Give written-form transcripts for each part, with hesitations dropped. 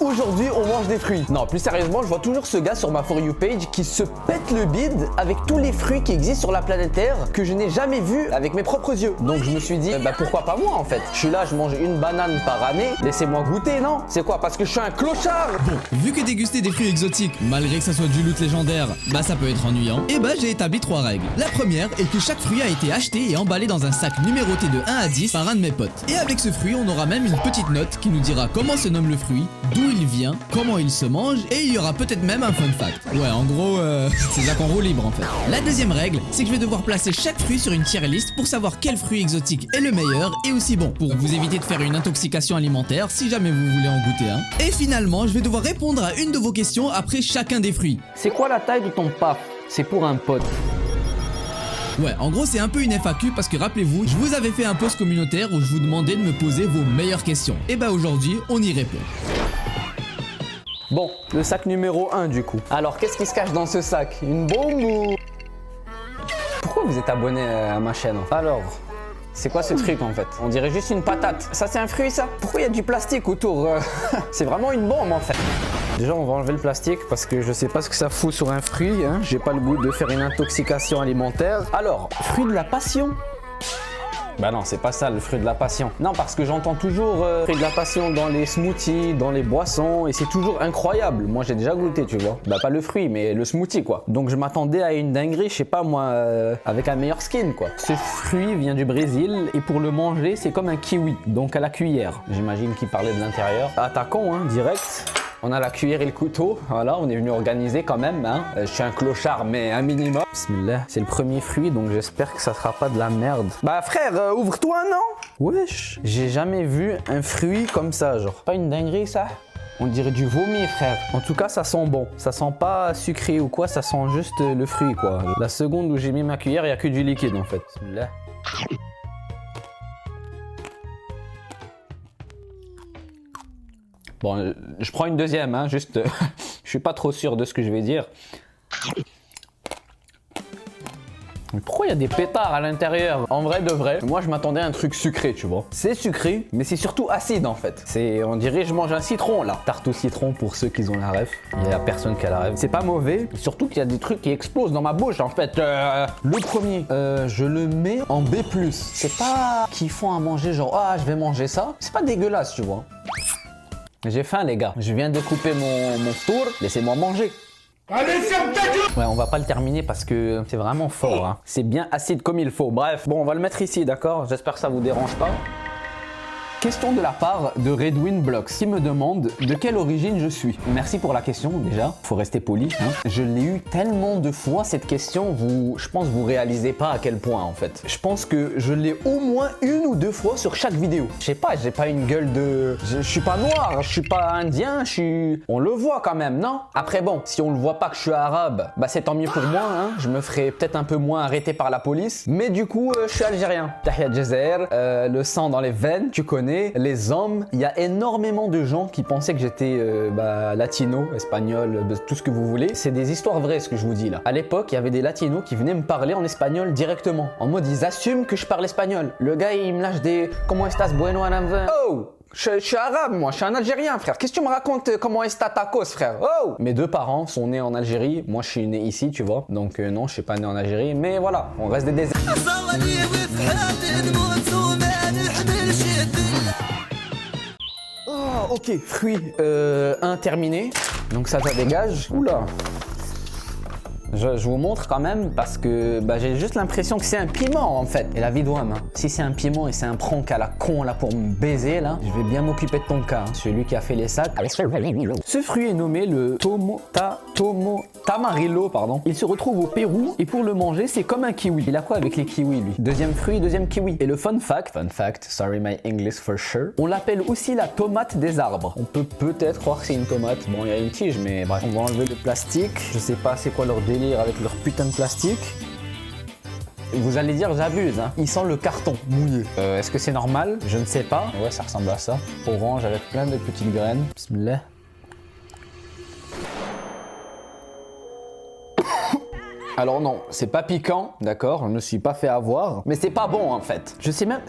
Aujourd'hui, on mange des fruits. Non, plus sérieusement, je vois toujours ce gars sur ma For You page qui se pète le bide avec tous les fruits qui existent sur la planète Terre que je n'ai jamais vus avec mes propres yeux. Donc je me suis dit, bah pourquoi pas moi en fait? Je suis là, je mange une banane par année, laissez-moi goûter, non? C'est quoi? Parce que je suis un clochard? Bon, vu que déguster des fruits exotiques, malgré que ça soit du loot légendaire, bah ça peut être ennuyant, et bah j'ai établi 3 règles. La première est que chaque fruit a été acheté et emballé dans un sac numéroté de 1 à 10 par un de mes potes. Et avec ce fruit, on aura même une petite note qui nous dira comment se nomme le fruit, d'où il vient, comment il se mange, et il y aura peut-être même un fun fact. Ouais, en gros, c'est ça qu'on roule libre en fait. La deuxième règle, c'est que je vais devoir placer chaque fruit sur une tier list pour savoir quel fruit exotique est le meilleur et aussi bon, pour vous éviter de faire une intoxication alimentaire si jamais vous voulez en goûter un. Et finalement, je vais devoir répondre à une de vos questions après chacun des fruits. C'est quoi la taille de ton paf? C'est pour un pote. Ouais, en gros c'est un peu une FAQ parce que rappelez-vous, je vous avais fait un post communautaire où je vous demandais de me poser vos meilleures questions. Et bah aujourd'hui, on y répond. Bon, le sac numéro 1 du coup. Alors, qu'est-ce qui se cache dans ce sac? Une bombe ou... Pourquoi vous êtes abonné à ma chaîne? Alors, c'est quoi ce truc en fait? On dirait juste une patate. Ça c'est un fruit ça? Pourquoi il y a du plastique autour? C'est vraiment une bombe en fait. Déjà on va enlever le plastique parce que je sais pas ce que ça fout sur un fruit, hein. J'ai pas le goût de faire une intoxication alimentaire. Alors, fruit de la passion? Bah non, c'est pas ça le fruit de la passion. Non, parce que j'entends toujours fruit de la passion dans les smoothies, dans les boissons, et c'est toujours incroyable. Moi j'ai déjà goûté, tu vois. Bah pas le fruit, mais le smoothie quoi. Donc je m'attendais à une dinguerie, je sais pas moi, avec un meilleur skin quoi. Ce fruit vient du Brésil, et pour le manger, c'est comme un kiwi, donc à la cuillère. J'imagine qu'il parlait de l'intérieur. Attaquons, hein, direct. On a la cuillère et le couteau, voilà, on est venu organiser quand même, hein. Je suis un clochard, mais un minimum. Bismillah, c'est le premier fruit, donc j'espère que ça sera pas de la merde. Bah frère, ouvre-toi, non? Wesh, j'ai jamais vu un fruit comme ça, genre. Pas une dinguerie, ça? On dirait du vomi, frère. En tout cas, ça sent bon. Ça sent pas sucré ou quoi, ça sent juste le fruit, quoi. La seconde où j'ai mis ma cuillère, il y a que du liquide, en fait. Bismillah. Bon, je prends une deuxième, hein, juste, je suis pas trop sûr de ce que je vais dire. Mais pourquoi il y a des pétards à l'intérieur? En vrai de vrai, moi je m'attendais à un truc sucré, tu vois. C'est sucré, mais c'est surtout acide en fait. On dirait je mange un citron là. Tarte au citron pour ceux qui ont la ref. Il y a personne qui a la ref. C'est pas mauvais, surtout qu'il y a des trucs qui explosent dans ma bouche en fait. Le premier, je le mets en B+. C'est pas qu'ils font à manger genre ah je vais manger ça. C'est pas dégueulasse, tu vois. J'ai faim les gars, je viens de couper mon tour, laissez-moi manger. Allez, ferme ta gueule! Ouais, on va pas le terminer parce que c'est vraiment fort, hein. C'est bien acide comme il faut. Bref, bon, on va le mettre ici, d'accord? J'espère que ça vous dérange pas. Question de la part de Redwin Blocks qui me demande de quelle origine je suis. Merci pour la question déjà, faut rester poli, hein. Je l'ai eu tellement de fois cette question, je pense que vous réalisez pas à quel point en fait. Je pense que je l'ai au moins une ou deux fois sur chaque vidéo. Je sais pas, j'ai pas une gueule de... Je suis pas noir, je suis pas indien, On le voit quand même, non? Après bon, si on le voit pas que je suis arabe, bah c'est tant mieux pour moi, hein. Je me ferai peut-être un peu moins arrêter par la police. Mais du coup, je suis algérien. Tahia Djezair, le sang dans les veines, tu connais. Les hommes, il y a énormément de gens qui pensaient que j'étais latino, espagnol, tout ce que vous voulez. C'est des histoires vraies ce que je vous dis là. À l'époque, il y avait des latinos qui venaient me parler en espagnol directement. En mode, ils assument que je parle espagnol. Le gars, il me lâche des « Comment estás, bueno, anam-vin ?» Oh, je suis arabe moi, je suis un Algérien frère. Qu'est-ce que tu me racontes comment est tacos frère? Oh! Mes deux parents sont nés en Algérie, moi je suis né ici tu vois. Donc non, je suis pas né en Algérie, mais voilà, on reste des déserts. Oh, ok, fruit 1 terminé. Donc ça dégage. Oula. Je vous montre quand même parce que j'ai juste l'impression que c'est un piment en fait. Et la vie doit, hein. Si c'est un piment et c'est un prank à la con là pour me baiser là, je vais bien m'occuper de ton cas, hein. Celui qui a fait les sacs. Ce fruit est nommé le tamarillo, pardon. Il se retrouve au Pérou et pour le manger c'est comme un kiwi. Il a quoi avec les kiwis lui? Deuxième fruit, deuxième kiwi. Et le fun fact, sorry my English for sure, on l'appelle aussi la tomate des arbres. On peut peut-être croire que c'est une tomate. Bon, il y a une tige mais bref. On va enlever le plastique. Je sais pas c'est quoi leur délire avec leur putain de plastique. Vous allez dire j'abuse, hein. Il sent le carton mouillé. Est-ce que c'est normal? Je ne sais pas. Ouais, ça ressemble à ça. Orange avec plein de petites graines. Bismillah. Alors non, c'est pas piquant, d'accord? Je me suis pas fait avoir. Mais c'est pas bon en fait. Je sais même...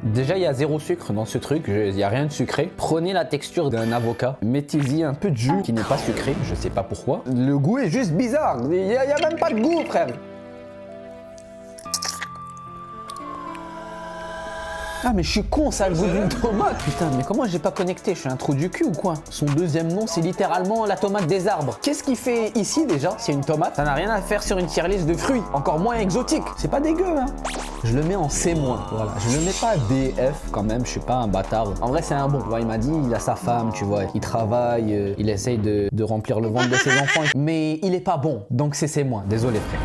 Déjà, il y a zéro sucre dans ce truc, il n'y a rien de sucré. Prenez la texture d'un avocat, mettez-y un peu de jus qui n'est pas sucré, je sais pas pourquoi. Le goût est juste bizarre, il y a même pas de goût, frère. Ah mais je suis con, ça a le goût d'une tomate. Putain, mais comment j'ai pas connecté? Je suis un trou du cul ou quoi? Son deuxième nom, c'est littéralement la tomate des arbres. Qu'est-ce qu'il fait ici déjà? C'est une tomate. Ça n'a rien à faire sur une tier list de fruits. Encore moins exotique. C'est pas dégueu, hein. Je le mets en C-. Voilà. Je le mets pas DF quand même, je suis pas un bâtard. En vrai, c'est un bon. Il m'a dit, il a sa femme, tu vois. Il travaille, il essaye de remplir le ventre de ses enfants. Mais il est pas bon. Donc c'est C-. Désolé, frère.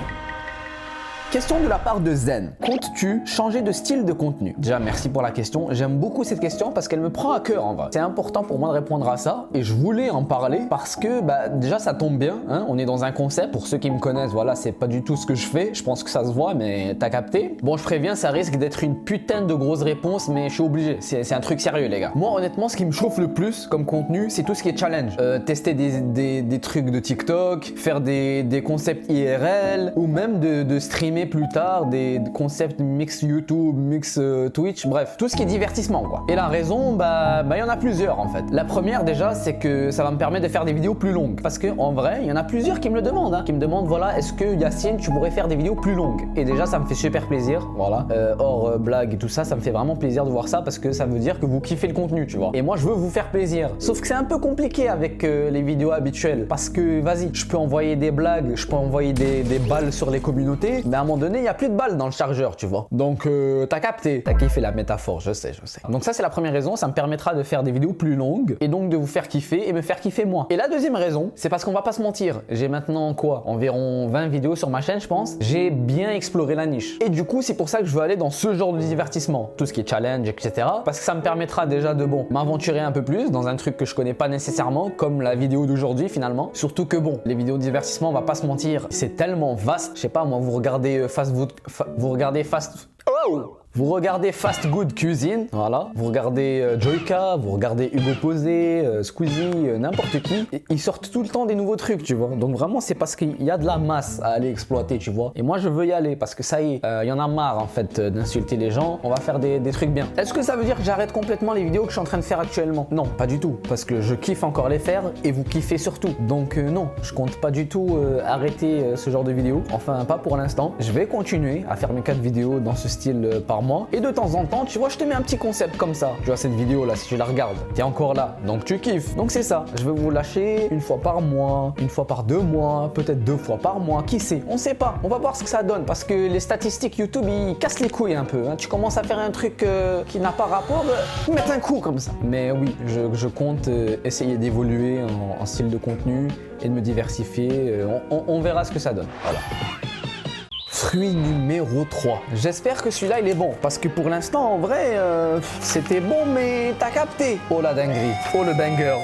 Question de la part de Zen. Comptes-tu changer de style de contenu? Déjà, merci pour la question. J'aime beaucoup cette question parce qu'elle me prend à cœur en vrai. C'est important pour moi de répondre à ça et je voulais en parler parce que déjà ça tombe bien. Hein, on est dans un concept. Pour ceux qui me connaissent, voilà, c'est pas du tout ce que je fais. Je pense que ça se voit, mais t'as capté. Bon, je préviens, ça risque d'être une putain de grosse réponse, mais je suis obligé. C'est un truc sérieux, les gars. Moi, honnêtement, ce qui me chauffe le plus comme contenu, c'est tout ce qui est challenge. Tester des trucs de TikTok, faire des concepts IRL ou même de streamer plus tard des concepts mix YouTube, mix Twitch, bref, tout ce qui est divertissement quoi. Et la raison, il y en a plusieurs en fait. La première déjà, c'est que ça va me permettre de faire des vidéos plus longues. Parce que en vrai, il y en a plusieurs qui me le demandent, hein, qui me demandent voilà, est-ce que Yacine, tu pourrais faire des vidéos plus longues? Et déjà, ça me fait super plaisir, voilà. Hors blague et tout ça, ça me fait vraiment plaisir de voir ça parce que ça veut dire que vous kiffez le contenu, tu vois. Et moi, je veux vous faire plaisir. Sauf que c'est un peu compliqué avec les vidéos habituelles parce que vas-y, je peux envoyer des blagues, je peux envoyer des balles sur les communautés, mais à un moment donné, il n'y a plus de balles dans le chargeur, tu vois. Donc, t'as capté. T'as kiffé la métaphore, je sais. Donc ça, c'est la première raison. Ça me permettra de faire des vidéos plus longues et donc de vous faire kiffer et me faire kiffer moi. Et la deuxième raison, c'est parce qu'on va pas se mentir. J'ai maintenant quoi? Environ 20 vidéos sur ma chaîne, je pense. J'ai bien exploré la niche. Et du coup, c'est pour ça que je veux aller dans ce genre de divertissement. Tout ce qui est challenge, etc. Parce que ça me permettra déjà de, m'aventurer un peu plus dans un truc que je connais pas nécessairement, comme la vidéo d'aujourd'hui finalement. Surtout que les vidéos de divertissement, on va pas se mentir, c'est tellement vaste. Je sais pas, moi, vous regardez Vous regardez Fast Good Cuisine, voilà. Vous regardez Joyka, vous regardez Hugo Posé, Squeezie, n'importe qui. Ils sortent tout le temps des nouveaux trucs, tu vois. Donc vraiment, c'est parce qu'il y a de la masse à aller exploiter, tu vois. Et moi, je veux y aller parce que ça y est, il y en a marre en fait d'insulter les gens. On va faire des trucs bien. Est-ce que ça veut dire que j'arrête complètement les vidéos que je suis en train de faire actuellement? Non, pas du tout. Parce que je kiffe encore les faire et vous kiffez surtout. Donc non, je compte pas du tout arrêter ce genre de vidéos. Enfin, pas pour l'instant. Je vais continuer à faire mes 4 vidéos dans ce style par mois. Et de temps en temps, tu vois, je te mets un petit concept comme ça. Tu vois, cette vidéo là, si tu la regardes, t'es encore là. Donc tu kiffes. Donc c'est ça. Je vais vous lâcher une fois par mois, une fois par 2 mois, peut-être 2 fois par mois. Qui sait? On sait pas. On va voir ce que ça donne. Parce que les statistiques YouTube, ils cassent les couilles un peu. Hein. Tu commences à faire un truc qui n'a pas rapport, mettre un coup comme ça. Mais oui, je compte essayer d'évoluer en style de contenu et de me diversifier. On verra ce que ça donne. Voilà. Fruit numéro 3. J'espère que celui-là il est bon parce que pour l'instant en vrai c'était bon mais t'as capté. Oh la dinguerie. Oh le banger.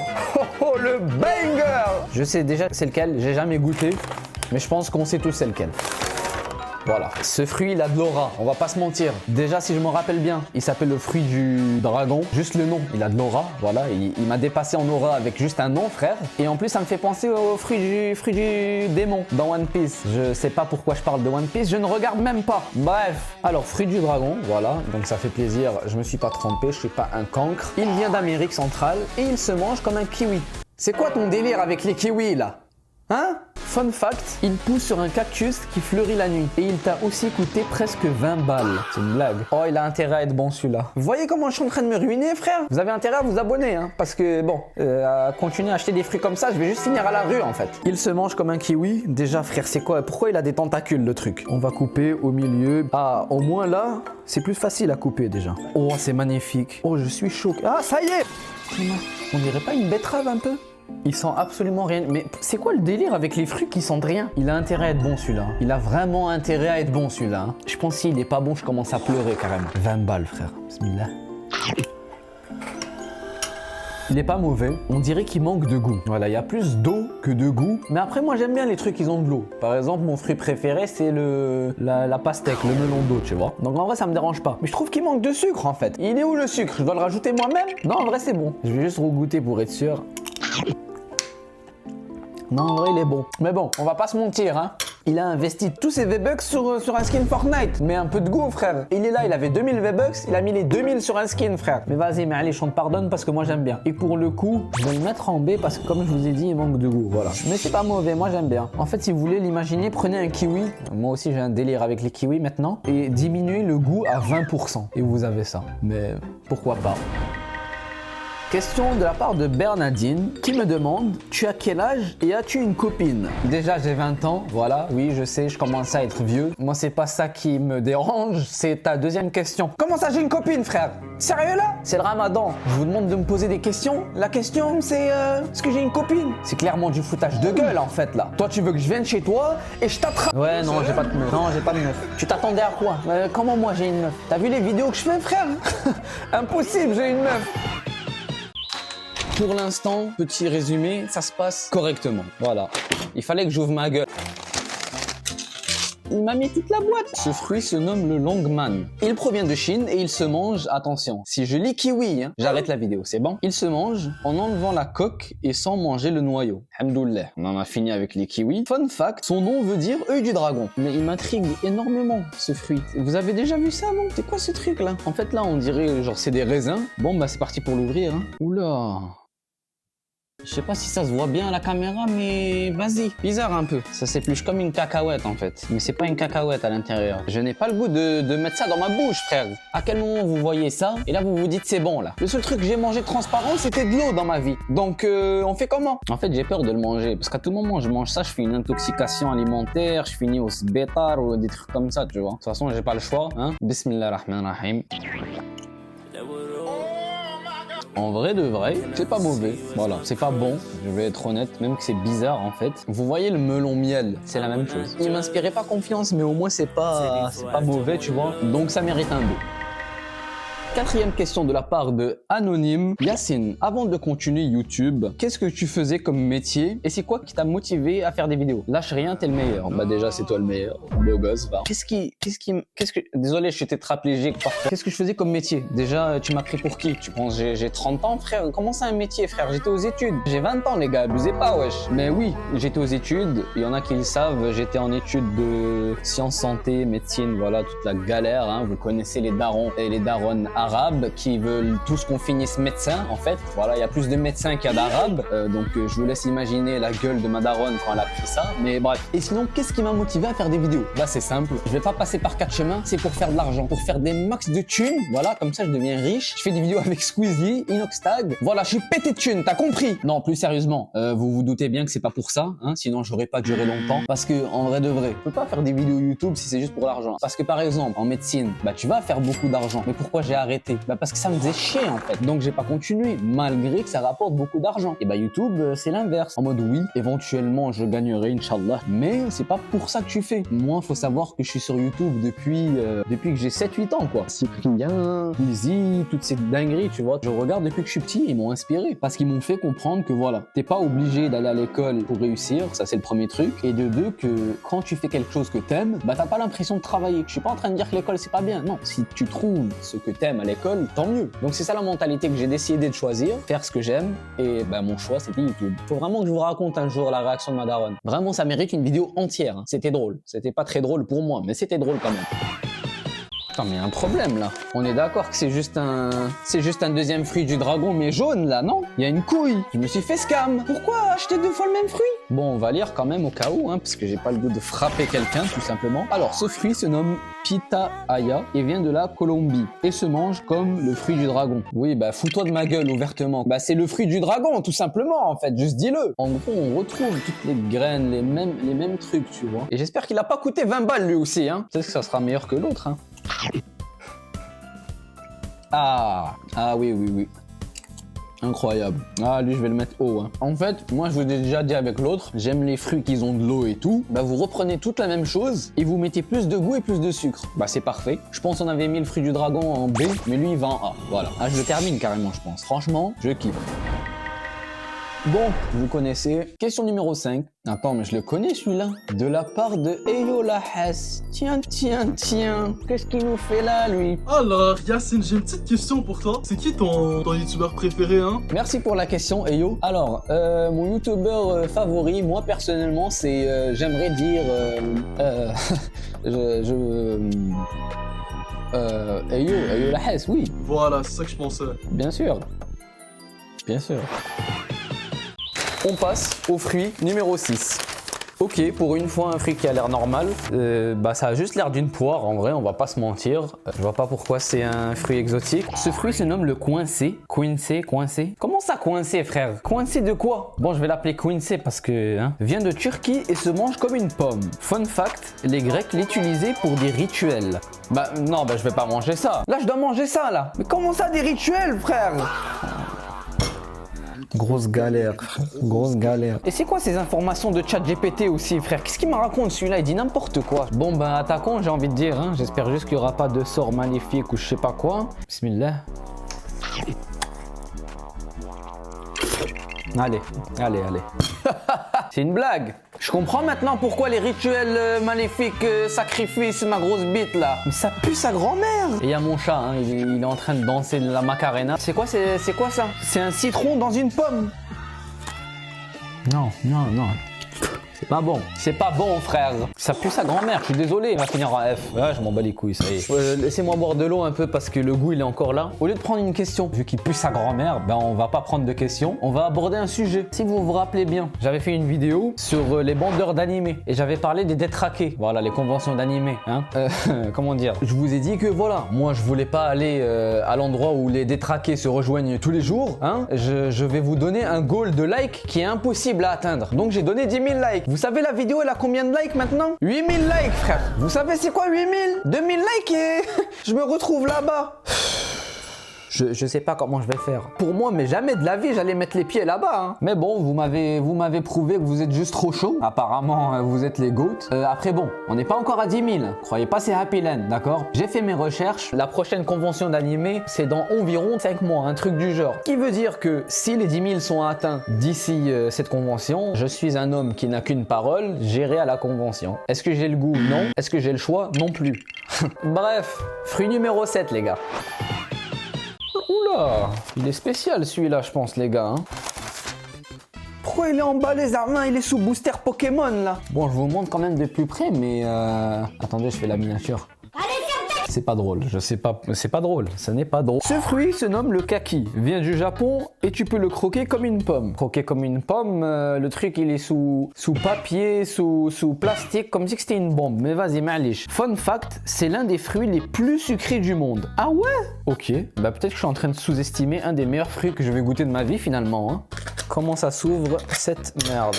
Oh le banger. Je sais déjà c'est lequel, j'ai jamais goûté mais je pense qu'on sait tous c'est lequel. Voilà, ce fruit il a de l'aura, on va pas se mentir. Déjà si je me rappelle bien, il s'appelle le fruit du dragon. Juste le nom, il a de l'aura, voilà. Il m'a dépassé en aura avec juste un nom frère. Et en plus ça me fait penser au fruit du démon dans One Piece. Je sais pas pourquoi je parle de One Piece, je ne regarde même pas. Bref, alors fruit du dragon, voilà. Donc ça fait plaisir, je me suis pas trompé, je suis pas un cancre. Il vient d'Amérique centrale et il se mange comme un kiwi. C'est quoi ton délire avec les kiwis là? Hein? Fun fact, il pousse sur un cactus qui fleurit la nuit. Et il t'a aussi coûté presque 20 balles. C'est une blague. Oh, il a intérêt à être bon celui-là. Vous voyez comment je suis en train de me ruiner, frère? Vous avez intérêt à vous abonner, hein. Parce que, à continuer à acheter des fruits comme ça, je vais juste finir à la rue, en fait. Il se mange comme un kiwi. Déjà, frère, c'est quoi? Pourquoi il a des tentacules, le truc? On va couper au milieu. Ah, au moins là, c'est plus facile à couper, déjà. Oh, c'est magnifique. Oh, je suis choqué. Ah, ça y est! On dirait pas une betterave, un peu? Il sent absolument rien. Mais c'est quoi le délire avec les fruits qui sentent rien? Il a intérêt à être bon celui-là. Il a vraiment intérêt à être bon celui-là. Je pense que s'il est pas bon, je commence à pleurer carrément. 20 balles frère. Bismillah. Il est pas mauvais, on dirait qu'il manque de goût. Voilà, il y a plus d'eau que de goût. Mais après, moi j'aime bien les trucs qui ont de l'eau. Par exemple, mon fruit préféré, c'est la pastèque, le melon d'eau, tu vois. Donc en vrai, ça me dérange pas. Mais je trouve qu'il manque de sucre en fait. Il est où le sucre? Je dois le rajouter moi-même? Non, en vrai, c'est bon. Je vais juste regoûter pour être sûr. Non, en vrai, il est bon. Mais bon, on va pas se mentir, hein. Il a investi tous ses V-Bucks sur un skin Fortnite. Mais un peu de goût, frère. Il est là, il avait 2000 V-Bucks, il a mis les 2000 sur un skin, frère. Mais vas-y, mais allez, je te pardonne parce que moi j'aime bien. Et pour le coup, je vais le mettre en B parce que comme je vous ai dit, il manque de goût, voilà. Mais c'est pas mauvais, moi j'aime bien. En fait, si vous voulez l'imaginer, prenez un kiwi. Moi aussi, j'ai un délire avec les kiwis maintenant. Et diminuez le goût à 20%. Et vous avez ça. Mais pourquoi pas? Question de la part de Bernadine qui me demande: tu as quel âge et as-tu une copine? Déjà j'ai 20 ans, voilà, oui je sais, je commence à être vieux. Moi c'est pas ça qui me dérange, c'est ta deuxième question. Comment ça j'ai une copine, frère? Sérieux là? C'est le ramadan, je vous demande de me poser des questions. La question c'est est-ce que j'ai une copine? C'est clairement du foutage de gueule en fait là. Toi tu veux que je vienne chez toi et je t'attrape? Ouais non j'ai pas de meuf, non j'ai pas de meuf. Tu t'attendais à quoi? Comment moi j'ai une meuf? T'as vu les vidéos que je fais, frère? Impossible, j'ai une meuf. Pour l'instant, petit résumé, ça se passe correctement. Voilà. Il fallait que j'ouvre ma gueule. Il m'a mis toute la boîte. Ce fruit se nomme le Longman. Il provient de Chine et il se mange, attention, si je lis kiwi, hein, j'arrête la vidéo, c'est bon? Il se mange en enlevant la coque et sans manger le noyau. Alhamdoulilah, on en a fini avec les kiwis. Fun fact, son nom veut dire œil du dragon. Mais il m'intrigue énormément, ce fruit. Vous avez déjà vu ça, non? C'est quoi ce truc là? En fait là, on dirait genre c'est des raisins. Bon bah c'est parti pour l'ouvrir. Hein. Oula. Je sais pas si ça se voit bien à la caméra, mais vas-y. Bizarre un peu. Ça s'épluche comme une cacahuète en fait. Mais c'est pas une cacahuète à l'intérieur. Je n'ai pas le goût de mettre ça dans ma bouche, frère. À quel moment vous voyez ça et là vous vous dites c'est bon là. Le seul truc que j'ai mangé transparent, c'était de l'eau dans ma vie. Donc on fait comment? En fait j'ai peur de le manger parce qu'à tout moment je mange ça, je fais une intoxication alimentaire, je finis au sbétar ou des trucs comme ça, tu vois. De toute façon j'ai pas le choix. Hein. Bismillahirrahmanirrahim. En vrai de vrai, c'est pas mauvais. Voilà, c'est pas bon, je vais être honnête, même que c'est bizarre en fait. Vous voyez le melon miel, c'est la même chose. Il m'inspirait pas confiance, mais au moins c'est pas mauvais, tu vois. Donc ça mérite un 2. Quatrième question de la part de Anonyme. Yacine, avant de continuer YouTube, qu'est-ce que tu faisais comme métier et c'est quoi qui t'a motivé à faire des vidéos? Lâche rien, t'es le meilleur. Bah déjà, c'est toi le meilleur. Beau gosse, va. Désolé, je suis tétraplégique. Qu'est-ce que je faisais comme métier? Déjà, tu m'as pris pour qui? Tu penses j'ai 30 ans, frère? Comment c'est un métier, frère? J'étais aux études. J'ai 20 ans, les gars, abusez pas, wesh. Mais oui, j'étais aux études. Il y en a qui le savent. J'étais en études de sciences santé, médecine, voilà, toute la galère. Hein. Vous connaissez les darons et les daronnes arabes qui veulent tous qu'on finisse médecin en fait. Voilà, il y a plus de médecins qu'il y a d'arabes. Donc je vous laisse imaginer la gueule de ma daronne quand elle a pris ça. Mais bref. Et sinon, qu'est-ce qui m'a motivé à faire des vidéos? Là, c'est simple. Je vais pas passer par 4 chemins. C'est pour faire de l'argent, pour faire des max de thunes. Voilà, comme ça je deviens riche. Je fais des vidéos avec Squeezie, Inoxtag. Voilà, je suis pété de thunes, t'as compris? Non, plus sérieusement, vous vous doutez bien que c'est pas pour ça. Hein, sinon, j'aurais pas duré longtemps. Parce que en vrai de vrai, je peux pas faire des vidéos YouTube si c'est juste pour l'argent. Parce que par exemple, en médecine, bah tu vas faire beaucoup d'argent. Mais pourquoi j'ai arrêté? Bah parce que ça me faisait chier en fait. Donc j'ai pas continué, malgré que ça rapporte beaucoup d'argent. Et bah YouTube, c'est l'inverse. En mode oui, éventuellement je gagnerai, Inch'Allah. Mais c'est pas pour ça que tu fais. Moi, faut savoir que je suis sur YouTube depuis que j'ai 7-8 ans quoi. Cyprien, Easy, toutes ces dingueries, tu vois. Je regarde depuis que je suis petit, ils m'ont inspiré. Parce qu'ils m'ont fait comprendre que voilà, t'es pas obligé d'aller à l'école pour réussir, ça c'est le premier truc. Et de deux, que quand tu fais quelque chose que t'aimes, bah t'as pas l'impression de travailler. Je suis pas en train de dire que l'école c'est pas bien. Non, si tu trouves ce que t'aimes à l'école, tant mieux. Donc c'est ça la mentalité que j'ai décidé de choisir, faire ce que j'aime. Et bah mon choix c'était YouTube. Faut vraiment que je vous raconte un jour la réaction de ma daronne. Vraiment ça mérite une vidéo entière. Hein. C'était drôle. C'était pas très drôle pour moi, mais c'était drôle quand même. Putain, mais il y a un problème là. On est d'accord que c'est juste un deuxième fruit du dragon, mais jaune là, non? Il y a une couille. Je me suis fait scam. Pourquoi acheter 2 fois le même fruit? Bon, on va lire quand même au cas où, hein, parce que j'ai pas le goût de frapper quelqu'un, tout simplement. Alors, ce fruit se nomme Pitahaya et vient de la Colombie et se mange comme le fruit du dragon. Oui, bah fous-toi de ma gueule ouvertement. Bah c'est le fruit du dragon, tout simplement, en fait. Juste dis-le. En gros, on retrouve toutes les graines, les mêmes trucs, tu vois. Et j'espère qu'il a pas coûté 20 balles lui aussi, hein. Peut-être que ça sera meilleur que l'autre, hein. Ah oui. Incroyable. Ah, lui, je vais le mettre haut. Hein. En fait, moi, je vous ai déjà dit avec l'autre, j'aime les fruits qui ont de l'eau et tout. Bah, vous reprenez toute la même chose et vous mettez plus de goût et plus de sucre. Bah, c'est parfait. Je pense qu'on avait mis le fruit du dragon en B, mais lui, il va en A. Voilà. Ah, je le termine carrément, je pense. Franchement, je kiffe. Bon, vous connaissez. Question numéro 5. Attends, mais je le connais celui-là. De la part de Eyo Lahes. Tiens. Qu'est-ce qu'il nous fait là, lui? Alors, Yacine, j'ai une petite question pour toi. C'est qui ton youtubeur préféré, hein? Merci pour la question, Eyo. Alors, mon youtubeur favori, moi personnellement, c'est, j'aimerais dire, Eyo Lahes, oui. Voilà, c'est ça que je pensais. Bien sûr. On passe au fruit numéro 6. Ok, pour une fois un fruit qui a l'air normal, ça a juste l'air d'une poire en vrai, on va pas se mentir. Je vois pas pourquoi c'est un fruit exotique. Ce fruit se nomme le coincé. Coincé. Comment ça coincé, frère? Coincé de quoi? Bon, je vais l'appeler coincé parce que vient de Turquie et se mange comme une pomme. Fun fact, les Grecs l'utilisaient pour des rituels. Non, je vais pas manger ça. Là, je dois manger ça là. Mais comment ça des rituels, frère? Grosse galère. Et c'est quoi ces informations de ChatGPT aussi, frère? Qu'est-ce qu'il me raconte celui-là? Il dit n'importe quoi. Bon, attaquons, j'ai envie de dire. J'espère juste qu'il n'y aura pas de sort maléfique ou je sais pas quoi. Bismillah. Allez. C'est une blague. Je comprends maintenant pourquoi les rituels maléfiques sacrifices ma grosse bite là. Mais ça pue sa grand-mère. Et il y a mon chat, il est en train de danser la Macarena. C'est quoi ça? C'est un citron dans une pomme. Non. C'est pas bon, frère. Ça pue sa grand-mère, je suis désolé, il va finir en F. Ouais, je m'en bats les couilles, ça y est. Laissez-moi boire de l'eau un peu parce que le goût il est encore là. Au lieu de prendre une question, vu qu'il pue sa grand-mère, on va pas prendre de questions. On va aborder un sujet. Si vous vous rappelez bien, j'avais fait une vidéo sur les bandeurs d'animés et j'avais parlé des détraqués. Voilà, les conventions d'animés. Comment dire? Je vous ai dit que voilà, moi je voulais pas aller à l'endroit où les détraqués se rejoignent tous les jours. Je vais vous donner un goal de likes qui est impossible à atteindre. Donc j'ai donné 10 000 likes. Vous savez la vidéo elle a combien de likes maintenant? 8000 likes, frère. Vous savez c'est quoi 8000? 2000 likes et je me retrouve là-bas. Je sais pas comment je vais faire. Pour moi, mais jamais de la vie, j'allais mettre les pieds là-bas. Mais bon, vous m'avez prouvé que vous êtes juste trop chaud. Apparemment, vous êtes les goats. Après, bon, on n'est pas encore à 10 000. Croyez pas, c'est Happy Land, d'accord? J'ai fait mes recherches. La prochaine convention d'animé, c'est dans environ 5 mois, un truc du genre. Ce qui veut dire que si les 10 000 sont atteints d'ici cette convention, je suis un homme qui n'a qu'une parole, j'irai à la convention. Est-ce que j'ai le goût? Non. Est-ce que j'ai le choix? Non plus. Bref, fruit numéro 7, les gars. Oula, il est spécial celui-là, je pense, les gars. Pourquoi il est emballé, Zarmin? Il est sous booster Pokémon, là. Bon, je vous montre quand même de plus près, mais attendez, je fais la miniature. C'est pas drôle, je sais pas, c'est pas drôle, ça n'est pas drôle. Ce fruit se nomme le kaki, vient du Japon et tu peux le croquer comme une pomme. Croquer comme une pomme, le truc il est sous papier, sous plastique, comme si c'était une bombe. Mais vas-y, malish. Fun fact, c'est l'un des fruits les plus sucrés du monde. Ah ouais? Ok, peut-être que je suis en train de sous-estimer un des meilleurs fruits que je vais goûter de ma vie finalement. Comment ça s'ouvre cette merde?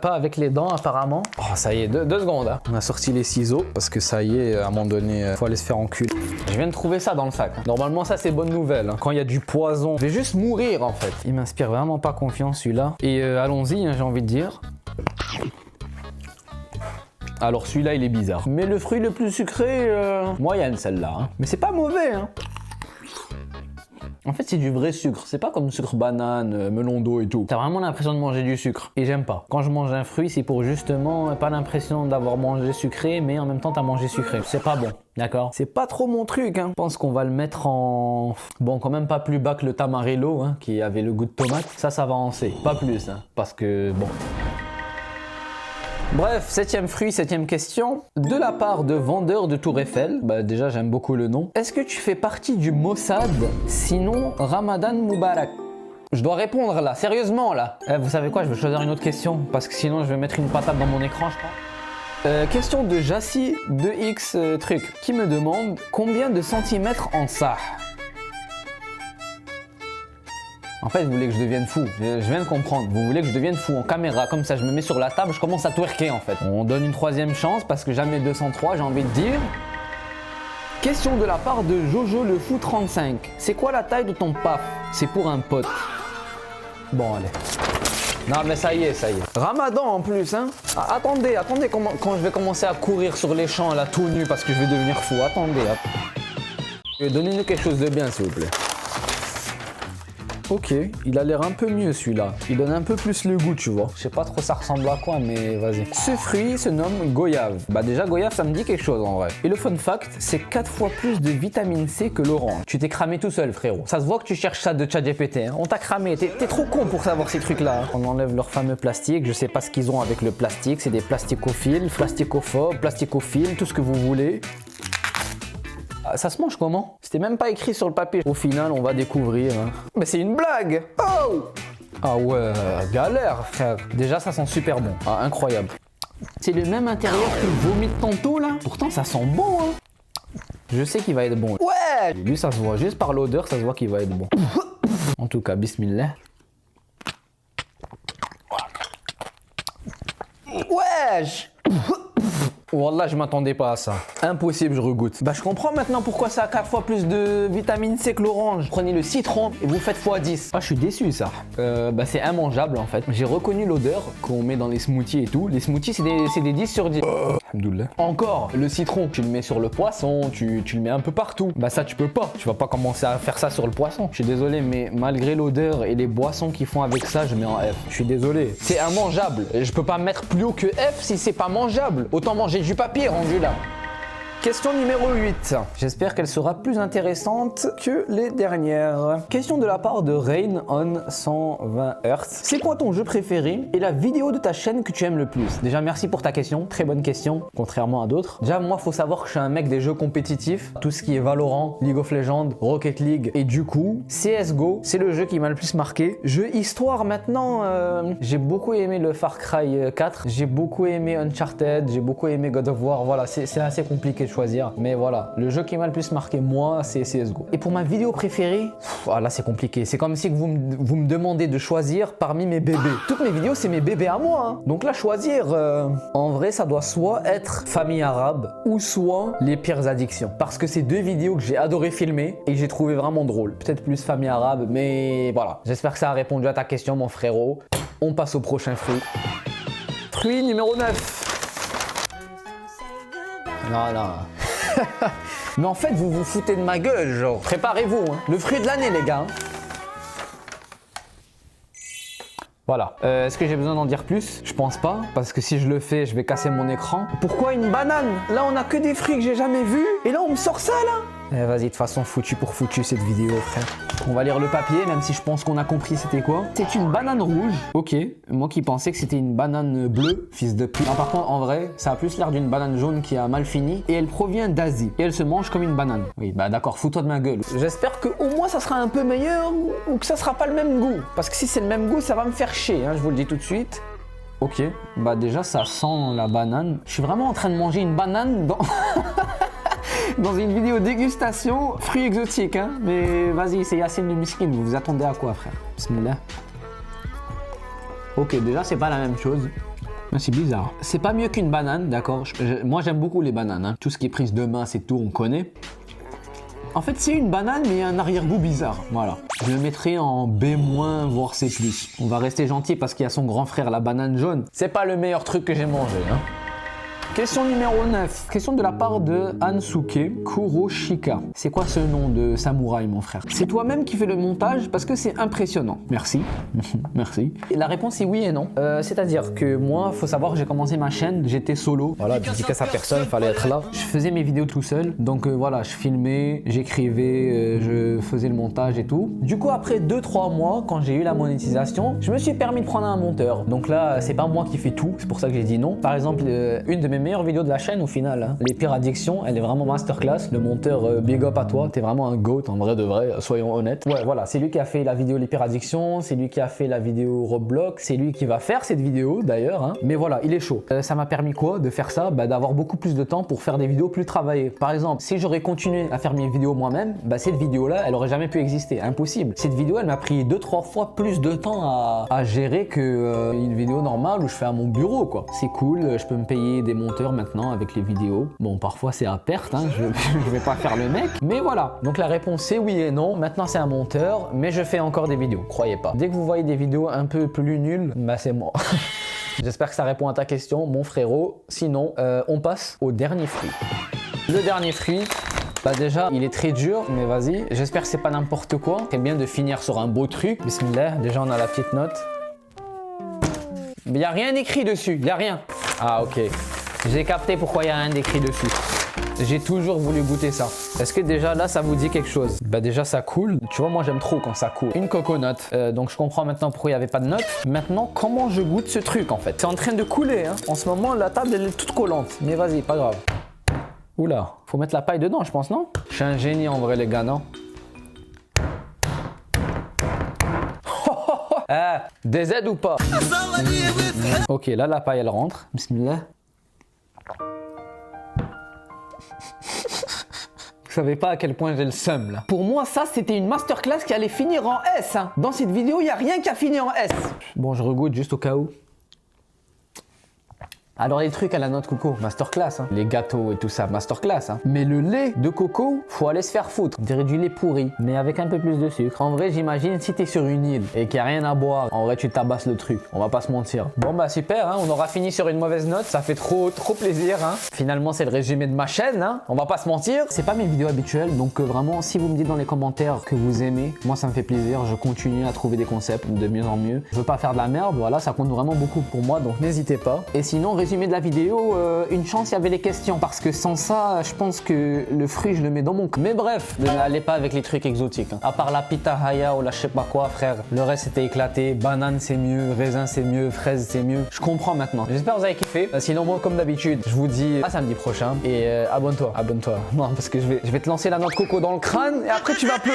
Pas avec les dents apparemment. Oh ça y est, deux secondes. On a sorti les ciseaux parce que ça y est, à un moment donné, faut aller se faire enculer. Je viens de trouver ça dans le sac. Normalement ça c'est bonne nouvelle. Quand il y a du poison, je vais juste mourir en fait. Il m'inspire vraiment pas confiance celui-là. Et allons-y, j'ai envie de dire. Alors celui-là il est bizarre. Mais le fruit le plus sucré, moyenne celle-là. Mais c'est pas mauvais. En fait, c'est du vrai sucre. C'est pas comme sucre banane, melon d'eau et tout. T'as vraiment l'impression de manger du sucre. Et j'aime pas. Quand je mange un fruit, c'est pour justement pas l'impression d'avoir mangé sucré, mais en même temps, t'as mangé sucré. C'est pas bon. D'accord? C'est pas trop mon truc. Je pense qu'on va le mettre en... Bon, quand même pas plus bas que le Tamarillo, qui avait le goût de tomate. Ça va en C. Pas plus. Parce que, bon... Bref, 7ème fruit, 7ème question. De la part de vendeur de Tour Eiffel, déjà j'aime beaucoup le nom. Est-ce que tu fais partie du Mossad? Sinon, Ramadan Moubarak. Je dois répondre là, sérieusement là. Vous savez quoi, je vais choisir une autre question parce que sinon je vais mettre une patate dans mon écran, je crois. Question de Jassi 2X truc qui me demande combien de centimètres en ça? En fait, vous voulez que je devienne fou. Je viens de comprendre. Vous voulez que je devienne fou en caméra. Comme ça, je me mets sur la table, je commence à twerker en fait. On donne une 3ème chance parce que jamais 203, j'ai envie de dire. Question de la part de Jojo le Fou 35. C'est quoi la taille de ton paf? C'est pour un pote. Bon, allez. Non, mais ça y est. Ramadan en plus, attendez quand je vais commencer à courir sur les champs là tout nu parce que je vais devenir fou. Attendez. Donnez-nous quelque chose de bien, s'il vous plaît. Ok, il a l'air un peu mieux celui-là. Il donne un peu plus le goût, tu vois. Je sais pas trop ça ressemble à quoi, mais vas-y. Ce fruit se nomme goyave. Bah déjà, goyave, ça me dit quelque chose en vrai. Et le fun fact, c'est 4 fois plus de vitamine C que l'orange. Tu t'es cramé tout seul, frérot. Ça se voit que tu cherches ça de ChatGPT. Hein. On t'a cramé. T'es trop con pour savoir ces trucs-là. Hein. On enlève leur fameux plastique. Je sais pas ce qu'ils ont avec le plastique. C'est des plasticophiles, plasticophobes, plasticophiles, tout ce que vous voulez. Ça se mange comment? C'était même pas écrit sur le papier. Au final, on va découvrir. Hein. Mais c'est une blague! Oh! Ah ouais, galère, frère. Déjà, ça sent super bon. Ah, incroyable. C'est le même intérieur que le vomi de tantôt, là. Pourtant, ça sent bon, hein. Je sais qu'il va être bon. Ouais! Lui, ça se voit. Juste par l'odeur, ça se voit qu'il va être bon. En tout cas, bismillah. Wesh! Wallah, je m'attendais pas à ça. Impossible, je regoute. Bah, je comprends maintenant pourquoi ça a 4 fois plus de vitamine C que l'orange. Prenez le citron et vous faites x10. Ah, je suis déçu, ça. Bah, c'est immangeable, en fait. J'ai reconnu l'odeur qu'on met dans les smoothies et tout. Les smoothies, c'est des 10 sur 10. Alhamdoulilah. Encore, le citron, tu le mets sur le poisson, tu le mets un peu partout. Bah, ça, tu peux pas. Tu vas pas commencer à faire ça sur le poisson. Je suis désolé, mais malgré l'odeur et les boissons qu'ils font avec ça, je mets en F. Je suis désolé. C'est immangeable. Je peux pas mettre plus haut que F si c'est pas mangeable. Autant manger du papier rendu là. Question numéro 8. J'espère qu'elle sera plus intéressante que les dernières. Question de la part de Rain on 120 Hz. C'est quoi ton jeu préféré et la vidéo de ta chaîne que tu aimes le plus? Déjà, merci pour ta question. Très bonne question, contrairement à d'autres. Déjà, moi, faut savoir que je suis un mec des jeux compétitifs. Tout ce qui est Valorant, League of Legends, Rocket League. Et du coup, CSGO, c'est le jeu qui m'a le plus marqué. Jeu histoire, maintenant, j'ai beaucoup aimé le Far Cry 4. J'ai beaucoup aimé Uncharted. J'ai beaucoup aimé God of War. Voilà, c'est assez compliqué de choisir. Mais voilà, le jeu qui m'a le plus marqué, moi, c'est CSGO. Et pour ma vidéo préférée, là, c'est compliqué. C'est comme si vous me demandez de choisir parmi mes bébés. Toutes mes vidéos, c'est mes bébés à moi. Hein. Donc là, choisir, en vrai, ça doit soit être Famille Arabe ou soit Les Pires Addictions. Parce que c'est deux vidéos que j'ai adoré filmer et que j'ai trouvé vraiment drôles. Peut-être plus Famille Arabe, mais voilà. J'espère que ça a répondu à ta question, mon frérot. On passe au prochain fruit. Fruit numéro 9. Non, non. Mais en fait, vous vous foutez de ma gueule, genre. Préparez-vous, hein. Le fruit de l'année, les gars. Voilà. Est-ce que j'ai besoin d'en dire plus? Je pense pas, parce que si je le fais, je vais casser mon écran. Pourquoi une banane? Là, on a que des fruits que j'ai jamais vus. Et là, on me sort ça, là. Vas-y, de toute façon, foutu pour foutu cette vidéo, frère. On va lire le papier, même si je pense qu'on a compris c'était quoi. C'est une banane rouge. Ok, moi qui pensais que c'était une banane bleue, fils de pute. Non, par contre, en vrai, ça a plus l'air d'une banane jaune qui a mal fini. Et elle provient d'Asie. Et elle se mange comme une banane. Oui, bah d'accord, fous-toi de ma gueule. J'espère que au moins ça sera un peu meilleur ou que ça sera pas le même goût. Parce que si c'est le même goût, ça va me faire chier, hein, je vous le dis tout de suite. Ok, bah déjà ça sent la banane. Je suis vraiment en train de manger une banane dans... dans une vidéo dégustation, fruits exotiques, hein. Mais vas-y, c'est Yassine le miskin, vous vous attendez à quoi, frère? Bismillah. Ok, déjà, c'est pas la même chose. C'est bizarre. C'est pas mieux qu'une banane, d'accord. Moi, j'aime beaucoup les bananes, hein. Tout ce qui est prise de main, c'est tout, on connaît. En fait, c'est une banane, mais il y a un arrière-goût bizarre. Voilà. Je le mettrai en B-, voire C+. On va rester gentil parce qu'il y a son grand frère, la banane jaune. C'est pas le meilleur truc que j'ai mangé, hein. Question numéro 9. Question de la part de Ansuke Kuroshika. C'est quoi ce nom de samouraï, mon frère? C'est toi-même qui fais le montage parce que c'est impressionnant. Merci. Merci. Et la réponse est oui et non. C'est-à-dire que moi, faut savoir que j'ai commencé ma chaîne, j'étais solo. Voilà, dédicace à personne, fallait être là. Je faisais mes vidéos tout seul. Donc voilà, je filmais, j'écrivais, je faisais le montage et tout. Du coup, après 2-3 mois, quand j'ai eu la monétisation, je me suis permis de prendre un monteur. Donc là, c'est pas moi qui fais tout. C'est pour ça que j'ai dit non. Par exemple, une de mes meilleures vidéos de la chaîne au final, hein. Les Pires Addictions, elle est vraiment masterclass. Le monteur, big up à toi, t'es vraiment un goat en vrai de vrai, soyons honnêtes. Ouais, voilà, c'est lui qui a fait la vidéo Les Pires Addictions, c'est lui qui a fait la vidéo Roblox, c'est lui qui va faire cette vidéo d'ailleurs, hein. Mais voilà, il est chaud. Ça m'a permis quoi de faire ça? Bah, d'avoir beaucoup plus de temps pour faire des vidéos plus travaillées. Par exemple, si j'aurais continué à faire mes vidéos moi-même, bah cette vidéo-là, elle aurait jamais pu exister, impossible. Cette vidéo, elle m'a pris 2-3 fois plus de temps à gérer que une vidéo normale où je fais à mon bureau, quoi. C'est cool, je peux me payer des monteurs maintenant avec les vidéos. Bon, parfois c'est à perte, hein, je vais pas faire le mec, mais voilà. Donc la réponse c'est oui et non. Maintenant c'est un monteur, mais je fais encore des vidéos, croyez pas. Dès que vous voyez des vidéos un peu plus nulles, bah c'est moi. J'espère que ça répond à ta question, mon frérot. Sinon, on passe au dernier fruit. Le dernier fruit, Bah déjà, il est très dur, mais vas-y. J'espère que c'est pas n'importe quoi. C'est bien de finir sur un beau truc. Bismillah, déjà on a la petite note. Mais il n'y a rien écrit dessus, il n'y a rien. Ah ok, j'ai capté pourquoi il n'y a rien d'écrit dessus. J'ai toujours voulu goûter ça. Est-ce que déjà là ça vous dit quelque chose? Bah déjà ça coule. Tu vois moi j'aime trop quand ça coule. Une coconut. Donc je comprends maintenant pourquoi il n'y avait pas de notes. Maintenant comment je goûte ce truc en fait? C'est en train de couler hein. En ce moment la table elle est toute collante. Mais vas-y pas grave. Oula, faut mettre la paille dedans je pense non? Je suis un génie en vrai les gars non? Ah, des aides ou pas? Ok, là la paille elle rentre. Bismillah. Vous savez pas à quel point j'ai le seum là. Pour moi ça c'était une masterclass qui allait finir en S. Hein. Dans cette vidéo il n'y a rien qui a fini en S. Bon je regoute juste au cas où. Alors les trucs à la noix de coco, masterclass, hein. Les gâteaux et tout ça, masterclass. Hein. Mais le lait de coco, faut aller se faire foutre. On dirait du lait pourri, mais avec un peu plus de sucre. En vrai, j'imagine si t'es sur une île et qu'il n'y a rien à boire, en vrai tu tabasses le truc, on va pas se mentir. Bon bah super, hein. On aura fini sur une mauvaise note, ça fait trop plaisir. Hein. Finalement c'est le résumé de ma chaîne, hein. On va pas se mentir. C'est pas mes vidéos habituelles, donc vraiment si vous me dites dans les commentaires que vous aimez, moi ça me fait plaisir, je continue à trouver des concepts de mieux en mieux. Je veux pas faire de la merde, voilà, ça compte vraiment beaucoup pour moi, donc n'hésitez pas. Et sinon, résumé de la vidéo, une chance il y avait les questions parce que sans ça je pense que le fruit je le mets dans mon cul. Mais bref, n'allez pas avec les trucs exotiques hein. À part la pitahaya ou la je sais pas quoi frère, le reste c'était éclaté. Banane c'est mieux, raisin c'est mieux, fraise c'est mieux. Je comprends maintenant. J'espère que vous avez kiffé. Sinon moi comme d'habitude je vous dis à samedi prochain et abonne-toi. Non parce que je vais te lancer la noix de coco dans le crâne et après tu vas pleurer.